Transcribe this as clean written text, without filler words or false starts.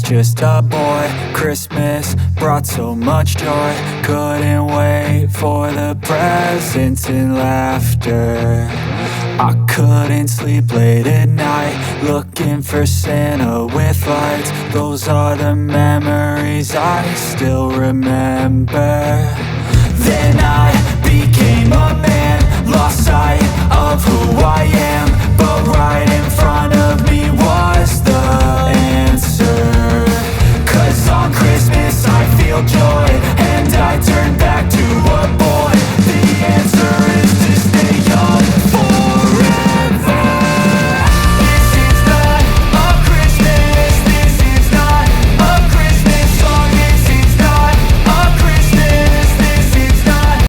just a boy. Christmas brought so much joy. Couldn't wait for the presents and laughter. I couldn't sleep late at night, looking for Santa with lights. Those are the memories I still remember. Then I became a man, lost sight of who I am. But right in front of me was the answer. 'Cause on Christmas I feel joy,